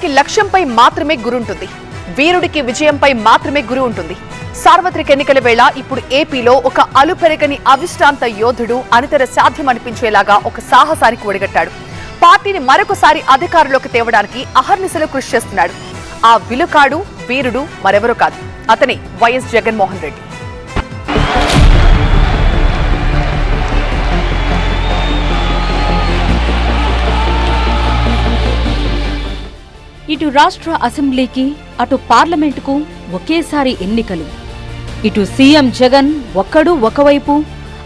యోధుడికి లక్ష్యంపై మాత్రమే గురుంటుంది, వీరుడికి విజయంపై మాత్రమే గురి ఉంటుంది. సార్వత్రిక ఎన్నికల వేళ ఇప్పుడు ఏపీలో ఒక అలుపెరగని అవిష్టాంత యోధుడు అనితర సాధ్యం అనిపించేలాగా ఒక సాహసానికి ఒడిగట్టాడు. పార్టీని మరొకసారి అధికారంలోకి తేవడానికి అహర్నిశలు కృషి చేస్తున్నాడు. ఆ విలుకాడు వీరుడు మరెవరో కాదు, అతనే వైఎస్ జగన్మోహన్ రెడ్డి. ఇటు రాష్ట్ర అసెంబ్లీకి అటు పార్లమెంటుకు ఒకేసారి ఎన్నికలు. ఇటు సీఎం జగన్ ఒక్కడు ఒకవైపు,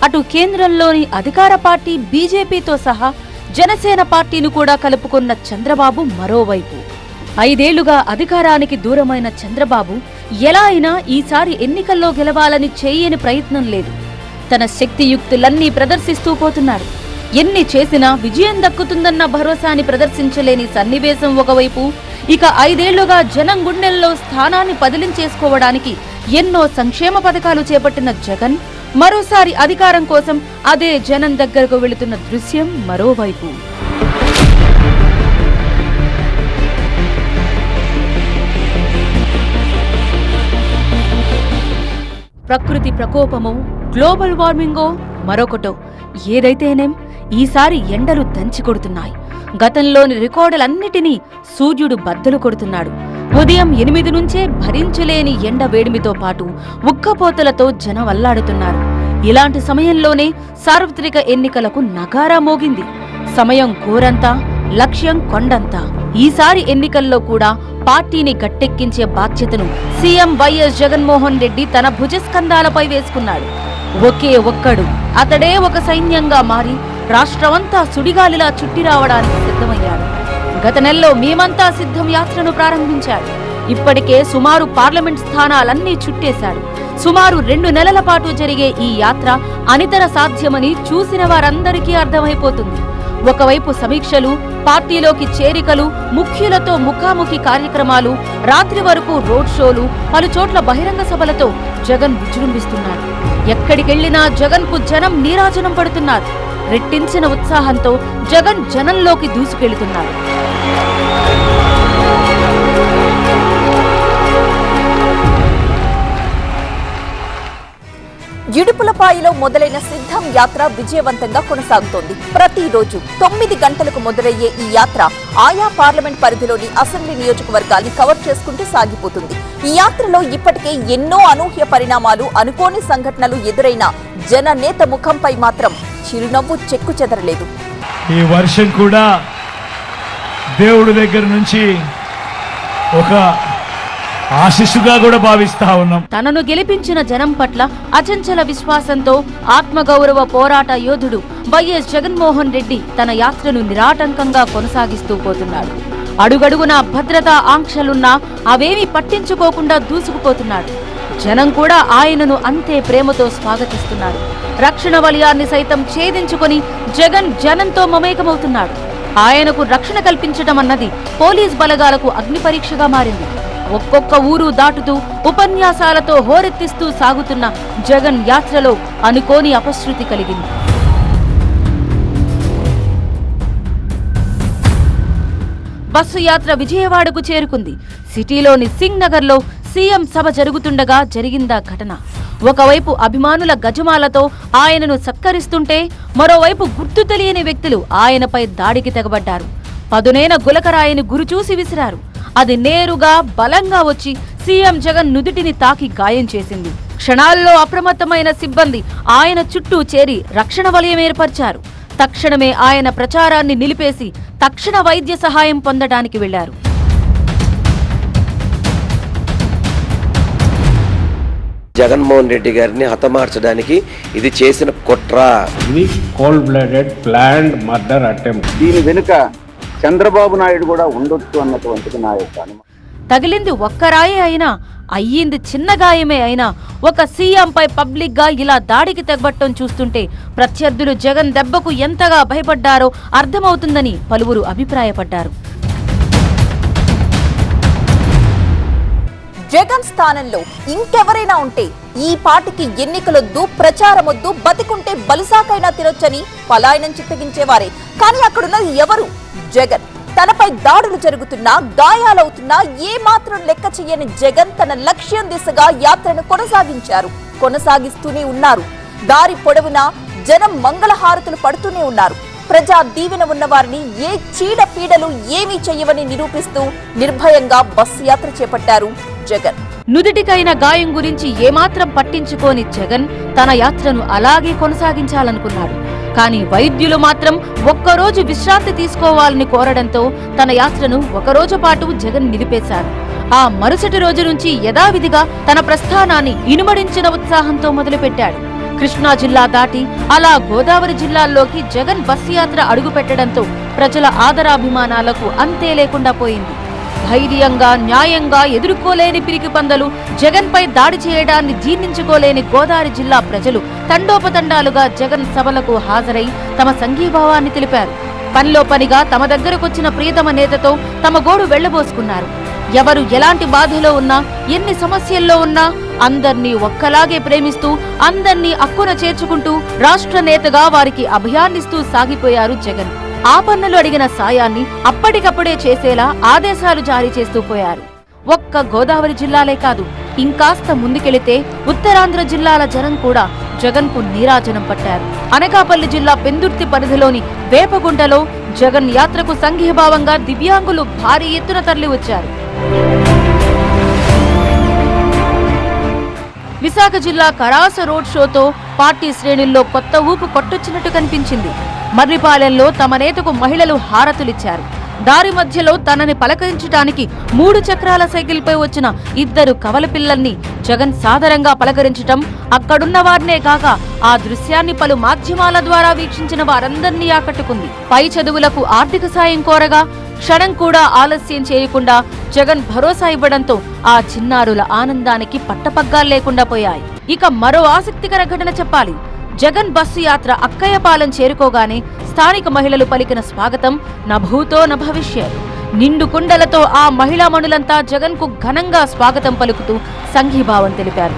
అటు కేంద్రంలోని అధికార పార్టీ బీజేపీతో సహా జనసేన పార్టీని కూడా కలుపుకున్న చంద్రబాబు మరోవైపు. 5 ఏళ్లుగా అధికారానికి దూరమైన చంద్రబాబు ఎలా అయినా ఈసారి ఎన్నికల్లో గెలవాలని చేయని ప్రయత్నం లేదు. తన శక్తియుక్తులన్నీ ప్రదర్శిస్తూ పోతున్నాడు. ఎన్ని చేసినా విజయం దక్కుతుందన్న భరోసాని ప్రదర్శించలేని సన్నివేశం ఒకవైపు, ఇక 5 ఏళ్లుగా జనం గుండెల్లో స్థానాన్ని పదిలించేసుకోవడానికి ఎన్నో సంక్షేమ పథకాలు చేపట్టిన జగన్ మరోసారి అధికారం కోసం అదే జనం దగ్గరకు వెళుతున్న దృశ్యం మరోవైపు. ప్రకృతి ప్రకోపమో, గ్లోబల్ వార్మింగో, మరొకటో ఏదైతేనేం ఈసారి ఎండలు దంచి కొడుతున్నాయి. గతంలోని రికార్డులన్నిటినీ సూర్యుడు బద్దలు కొడుతున్నాడు. ఉదయం 8 నుంచే భరించలేని ఎండ వేడిమితో పాటు ఉక్కపోతలతో జనం అల్లాడుతున్నారు. ఇలాంటి సమయంలోనే సార్వత్రిక ఎన్నికలకు నగారా మోగింది. సమయం ఘోరంతా, లక్ష్యం కొండంతా. ఈసారి ఎన్నికల్లో కూడా పార్టీని గట్టెక్కించే బాధ్యతను సీఎం వైఎస్ జగన్మోహన్ రెడ్డి తన భుజస్కంధాలపై వేసుకున్నాడు. ఒకే ఒక్కడు, అతడే ఒక సైన్యంగా మారి రాష్ట్రమంతా సుడిగాలిలా చుట్టి రావడానికి సిద్ధమయ్యాడు. గత నెలలో మేమంతా సిద్ధం యాత్రను ప్రారంభించాడు. ఇప్పటికే సుమారు పార్లమెంట్ స్థానాలన్నీ చుట్టేశాడు. సుమారు 2 నెలల పాటు జరిగే ఈ యాత్ర అనితర సాధ్యమని చూసిన వారందరికీ అర్థమైపోతుంది. ఒకవైపు సమీక్షలు, పార్టీలోకి చేరికలు, ముఖ్యులతో ముఖాముఖి కార్యక్రమాలు, రాత్రి వరకు రోడ్ షోలు, పలుచోట్ల బహిరంగ సభలతో జగన్ విజృంభిస్తున్నాడు. ఎక్కడికెళ్లినా జగన్ కు జనం నీరాజనం పడుతున్నారు. రెట్టించిన ఉత్సాహంతో జగన్ జనంలోకి దూసుకెళ్తున్నారు. ఇడుపులపాయలో మొదలైన సిద్ధం యాత్ర విజయవంతంగా కొనసాగుతోంది. ప్రతిరోజు 9 గంటలకు మొదలయ్యే ఈ యాత్ర ఆయా పార్లమెంట్ పరిధిలోని అసెంబ్లీ నియోజకవర్గాన్ని కవర్ చేసుకుంటూ సాగిపోతుంది. ఈ యాత్రలో ఇప్పటికే ఎన్నో అనూహ్య పరిణామాలు, అనుకోని సంఘటనలు ఎదురైన జననేత ముఖంపై మాత్రం చిరునవ్వు చెక్కు చెదరలేదు. ఈ వర్షం కూడా దేవుడి దగ్గర నుంచి ఒక ఆశీస్సుగా కూడా భావిస్తా ఉన్నాం. తనను గెలిపించిన జనం పట్ల అచంచల విశ్వాసంతో ఆత్మగౌరవ పోరాట యోధుడు వైఎస్ జగన్మోహన్ రెడ్డి తన యాత్రను నిరాటంకంగా కొనసాగిస్తూ పోతున్నాడు. అడుగడుగునా భద్రతా ఆంక్షలున్నా అవేమీ పట్టించుకోకుండా దూసుకుపోతున్నాడు. జనం కూడా ఆయనను అంతే ప్రేమతో స్వాగతిస్తున్నారు. రక్షణ వలయాన్ని సైతం ఛేదించుకొని జగన్ జనంతో మమేకమవుతున్నాడు. ఆయనకు రక్షణ కల్పించడం అన్నది పోలీస్ బలగాలకు అగ్ని పరీక్షగా మారింది. ఒక్కొక్క ఊరు దాటుతూ ఉపన్యాసాలతో హోరెత్తిస్తూ సాగుతున్న జగన్ యాత్రలో అనుకోని అపశృతి కలిగింది. బస్సు యాత్ర విజయవాడకు చేరుకుంది. సిటీలోని సింగ్ నగర్లో సీఎం సభ జరుగుతుండగా జరిగిందా ఘటన. ఒకవైపు అభిమానుల గజమాలతో ఆయనను సత్కరిస్తుంటే మరోవైపు గుర్తు తెలియని వ్యక్తులు ఆయనపై దాడికి తెగబడ్డారు. పదునైన గులకరాయిని గురిచూసి విసిరారు. అది నేరుగా బలంగా వచ్చి సీఎం జగన్ నుదుటిని తాకి గాయం చేసింది. క్షణాల్లో అప్రమత్తమైన సిబ్బంది ఆయన చుట్టూ చేరి రక్షణ వలయం ఏర్పరిచారు. తక్షణమే ఆయన ప్రచారాన్ని నిలిపేసి తక్షణ వైద్య సహాయం పొందడానికి వెళ్లారు. జగన్మోహన్ రెడ్డి గారిని హతమార్చడానికి ఇది చేసిన కుట్ర. ఇది cold blooded planned murder attempt. దీని వెనుక చంద్రబాబు నాయుడు కూడా ఉండొచ్చు అన్నటువంటిది నా యొక్క అనుమానం. తగిలింది ఒక్కరాయే అయినా, అయ్యింది చిన్న గాయమే అయినా ఒక సీఎంపై పబ్లిక్ గా ఇలా దాడికి తెగబట్టం చూస్తుంటే ప్రత్యర్థులు జగన్ దెబ్బకు ఎంతగా భయపడ్డారో అర్థమవుతుందని పలువురు అభిప్రాయపడ్డారు. జగన్ స్థానంలో ఇంకెవరైనా ఉంటే ఈ పార్టీకి ఎన్నికలొద్దు, ప్రచారమొద్దు, బతికుంటే బలిసాకైనా తినొచ్చని పలాయనం చిత్తగించేవారే. కానీ అక్కడున్నది ఎవరు? జగన్. తనపై దాడులు జరుగుతున్నా, గాయాలవుతున్నా ఏమాత్రం లెక్క చేయని జగన్ తన లక్ష్యం దిశగా యాత్రను కొనసాగిస్తూనే ఉన్నారు. దారి పొడవునా జనం మంగళహారతులు పడుతూనే ఉన్నారు. ప్రజా దీవెన ఉన్నవారిని ఏ చీడ పీడలు ఏమీ చెయ్యవని నిరూపిస్తూ నిర్భయంగా బస్సు యాత్ర చేపట్టారు జగన్. నుదిటికైన గాయం గురించి ఏమాత్రం పట్టించుకోని జగన్ తన యాత్రను అలాగే కొనసాగించాలనుకున్నాడు. కానీ వైద్యులు మాత్రం ఒక్కరోజు విశ్రాంతి తీసుకోవాలని కోరడంతో తన యాత్రను ఒకరోజు పాటు జగన్ నిలిపేశారు. ఆ మరుసటి రోజు నుంచి యథావిధిగా తన ప్రస్థానాన్ని ఇనుమడించిన ఉత్సాహంతో మొదలుపెట్టాడు. కృష్ణా జిల్లా దాటి అలా గోదావరి జిల్లాల్లోకి జగన్ బస్సు యాత్ర అడుగుపెట్టడంతో ప్రజల ఆదరాభిమానాలకు అంతే లేకుండా పోయింది. ధైర్యంగా, న్యాయంగా ఎదుర్కోలేని పిరికి పందలు జగన్ పై దాడి చేయడాన్ని జీర్ణించుకోలేని గోదావరి జిల్లా ప్రజలు తండోపతండాలుగా జగన్ సభలకు హాజరై తమ సంఘీభావాన్ని తెలిపారు. పనిలో పనిగా తమ దగ్గరకొచ్చిన ప్రియతమ నేతతో తమ గోడు వెళ్లబోసుకున్నారు. ఎవరు ఎలాంటి బాధలో ఉన్నా, ఎన్ని సమస్యల్లో ఉన్నా అందర్నీ ఒక్కలాగే ప్రేమిస్తూ, అందర్నీ అక్కున చేర్చుకుంటూ రాష్ట్ర నేతగా వారికి అభయాన్నిస్తూ సాగిపోయారు జగన్. ఆపన్నలు అడిగిన సాయాన్ని అప్పటికప్పుడే చేసేలా ఆదేశాలు జారీ చేస్తూ పోయారు. ఒక్క గోదావరి జిల్లాలే కాదు, ఇంకాస్త ముందుకెళితే ఉత్తరాంధ్ర జిల్లాల జనం కూడా జగన్ కు నీరాజనం పట్టారు. అనకాపల్లి జిల్లా పెందుర్తి పరిధిలోని వేపగుంటలో జగన్ యాత్రకు సంఘీభావంగా దివ్యాంగులు భారీ ఎత్తున తరలివచ్చారు. విశాఖ జిల్లా కరాస రోడ్ షోతో పార్టీ శ్రేణుల్లో కొత్త ఊపు కొట్టొచ్చినట్టు కనిపించింది. మర్రిపాలెంలో తమ నేతకు మహిళలు హారతులిచ్చారు. దారి మధ్యలో తనని పలకరించడానికి 3 చక్రాల సైకిల్పై వచ్చిన 2 కవల పిల్లల్ని జగన్ సాదరంగా పలకరించటం అక్కడున్న వారినే కాక ఆ దృశ్యాన్ని పలు మాధ్యమాల ద్వారా వీక్షించిన వారందరినీ ఆకట్టుకుంది. పై చదువులకు ఆర్థిక సాయం కోరగా క్షణం కూడా ఆలస్యం చేయకుండా జగన్ భరోసా ఇవ్వడంతో ఆ చిన్నారుల ఆనందానికి పట్టపగ్గాలు లేకుండా పోయాయి. ఇక మరో ఆసక్తికర ఘటన చెప్పాలి. జగన్ బస్సు యాత్ర అక్కయ్యపాలెం చేరుకోగానే స్థానిక మహిళలు పలికిన స్వాగతం నభూతో నభవిష్యత్. నిండు కుండలతో ఆ మహిళా మణులంతా జగన్ కు ఘనంగా స్వాగతం పలుకుతూ సంఘీభావం తెలిపారు.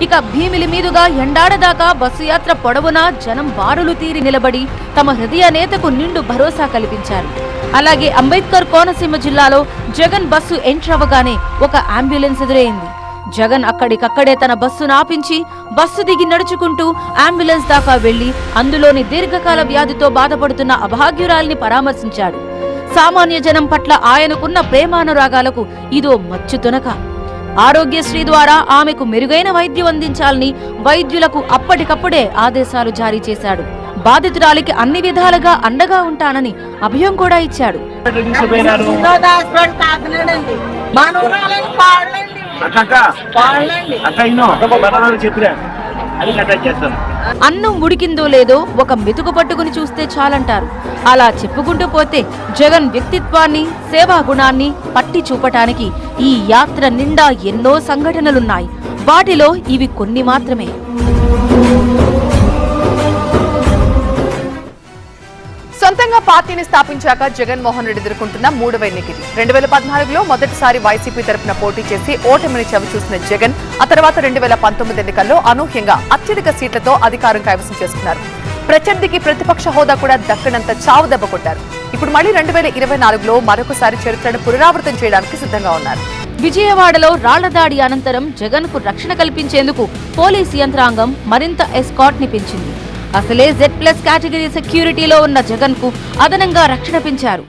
ఇక భీమిలి మీదుగా ఎండాడదాకా బస్సు యాత్ర పొడవునా జనం బారులు తీరి నిలబడి తమ హృదయ నేతకు నిండు భరోసా కల్పించారు. అలాగే అంబేద్కర్ కోనసీమ జిల్లాలో జగన్ బస్సు ఎంటర్ అవ్వగానే ఒక అంబులెన్స్ ఎదురైంది. జగన్ అక్కడికక్కడే తన బస్సును ఆపించి బస్సు దిగి నడుచుకుంటూ అంబులెన్స్ దాకా వెళ్లి అందులోని దీర్ఘకాల వ్యాధితో బాధపడుతున్న అభాగ్యురాల్ని పరామర్శించాడు. సామాన్య జనం పట్ల ఆయనకున్న ప్రేమానురాగాలకు ఇదో మచ్చుతునక. ఆరోగ్యశ్రీ ద్వారా ఆమెకు మెరుగైన వైద్యం అందించాలని వైద్యులకు అప్పటికప్పుడే ఆదేశాలు జారీ చేశాడు. బాధితురాలికి అన్ని విధాలుగా అండగా ఉంటానని అభయం కూడా ఇచ్చాడు. అన్నం ఉడికిందో లేదో ఒక మెతుకు పట్టుకుని చూస్తే చాలంటారు. అలా చెప్పుకుంటూ పోతే జగన్ వ్యక్తిత్వాన్ని, సేవా గుణాన్ని పట్టి చూపటానికి ఈ యాత్ర నిండా ఎన్నో సంఘటనలున్నాయి. వాటిలో ఇవి కొన్ని మాత్రమే. సొంతంగా పార్టీని స్థాపించాక జగన్మోహన్ రెడ్డి ఎదుర్కొంటున్న 3వ ఎన్నికది. 2014లో మొదటిసారి వైసీపీ తరపున పోటీ చేసి ఓటమిని చవిచూసిన జగన్ ఆ తర్వాత 2019 ఎన్నికల్లో అనూహ్యంగా అత్యధిక సీట్లతో అధికారం కైవసం చేసుకున్నారు. ప్రత్యర్థికి ప్రతిపక్ష హోదా కూడా దక్కనంత చావు దెబ్బ కొట్టారు. ఇప్పుడు మళ్లీ 2024లో మరొకసారి చరిత్రను పునరావృతం చేయడానికి సిద్ధంగా ఉన్నారు. విజయవాడలో రాళ్ల దాడి అనంతరం జగన్ కు రక్షణ కల్పించేందుకు పోలీసు యంత్రాంగం మరింత ఎస్కాట్ ని పెంచింది. అసలే Z+ కేటగిరీ సెక్యూరిటీలో ఉన్న జగన్ కు అదనంగా రక్షణ పెంచారు.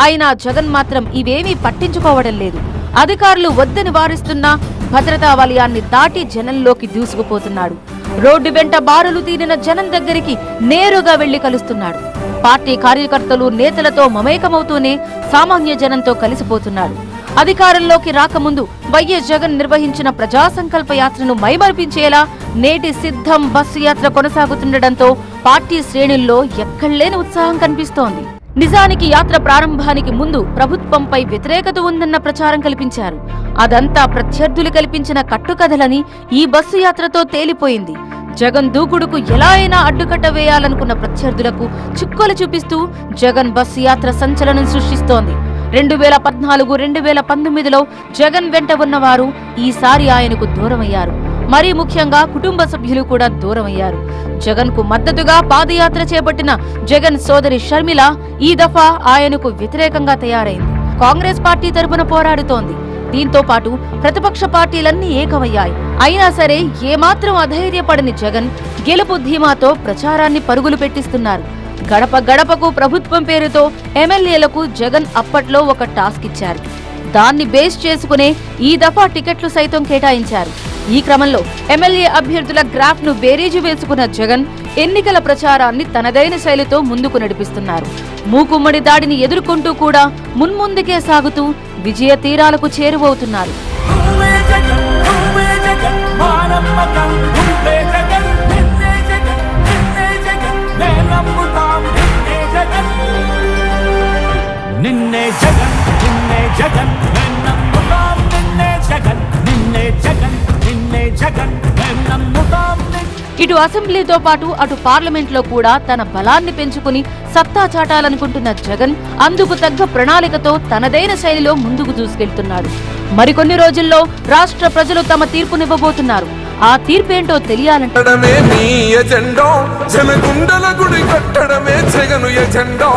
అయినా జగన్ మాత్రం ఇవేమీ పట్టించుకోవడం లేదు. అధికారులు వద్దని వారిస్తున్నా భద్రతా వలయాన్ని దాటి జనంలోకి దూసుకుపోతున్నాడు. రోడ్డు వెంట బారులు తీరిన జనం దగ్గరికి నేరుగా వెళ్లి కలుస్తున్నాడు. పార్టీ కార్యకర్తలు, నేతలతో మమేకమవుతూనే సామాన్య జనంతో కలిసిపోతున్నాడు. అధికారంలోకి రాకముందు వైఎస్ జగన్ నిర్వహించిన ప్రజా సంకల్ప యాత్రను మైమరిపించేలా నేటి సిద్ధం బస్సు యాత్ర కొనసాగుతుండటంతో పార్టీ శ్రేణుల్లో ఎక్కడలేని ఉత్సాహం కనిపిస్తోంది. నిజానికి యాత్ర ప్రారంభానికి ముందు ప్రభుత్వంపై వ్యతిరేకత ఉందన్న ప్రచారం కల్పించారు. అదంతా ప్రత్యర్థులు కల్పించిన కట్టుకథలని ఈ బస్సు యాత్రతో తేలిపోయింది. జగన్ దూకుడుకు ఎలా అయినా అడ్డుకట్ట వేయాలనుకున్న ప్రత్యర్థులకు చుక్కలు చూపిస్తూ జగన్ బస్సు యాత్ర సంచలనం సృష్టిస్తోంది. 2014, 2019లో జగన్ వెంట ఉన్నవారు ఈసారి ఆయనకు దూరమయ్యారు. మరీ ముఖ్యంగా కుటుంబ సభ్యులు కూడా దూరమయ్యారు. జగన్ కు మద్దతుగా పాదయాత్ర చేపట్టిన జగన్ సోదరి షర్మిల ఈ దఫా ఆయనకు వ్యతిరేకంగా తయారైంది. కాంగ్రెస్ పార్టీ తరపున పోరాడుతోంది. దీంతో పాటు ప్రతిపక్ష పార్టీలన్నీ ఏకమయ్యాయి. అయినా సరే ఏమాత్రం అధైర్యపడని జగన్ గెలుపు ధీమాతో ప్రచారాన్ని పరుగులు పెట్టిస్తున్నారు. గడప గడపకు ప్రభుత్వం పేరుతో ఎమ్మెల్యేలకు జగన్ అప్పట్లో ఒక టాస్క్ ఇచ్చారు. దాన్ని బేస్ చేసుకునే ఈ దఫా టికెట్లు సైతం కేటాయించారు. ఈ క్రమంలో ఎమ్మెల్యే అభ్యర్థుల గ్రాఫ్ ను బేరీజు వేసుకున్న జగన్ ఎన్నికల ప్రచారాన్ని తనదైన శైలితో ముందుకు నడిపిస్తున్నారు. మూకుమ్మడి దాడిని ఎదుర్కొంటూ కూడా మున్ముందుకే సాగుతూ విజయ తీరాలకు చేరువవుతున్నారు. నిన్నే జగన్ నిన్నే జగన్ నమ్ముతాం నిన్నే జగన్ నిన్నే జగన్ నిన్నే జగన్ నమ్ముతాం. ఇటు అసెంబ్లీతో పాటు అటు పార్లమెంట్ లో కూడా తన బలాన్ని పెంచుకుని సత్తా చాటాలనుకుంటున్న జగన్ అందుకు తగ్గ ప్రణాళికతో తనదైన శైలిలో ముందుకు దూసుకెళ్తున్నాడు. మరికొన్ని రోజుల్లో రాష్ట్ర ప్రజలు తమ తీర్పునివ్వబోతున్నారు. ఆ తీర్పేంటో తెలియాలంటే జనగుండల గుడి కట్టడమే జగను ఎజెండా.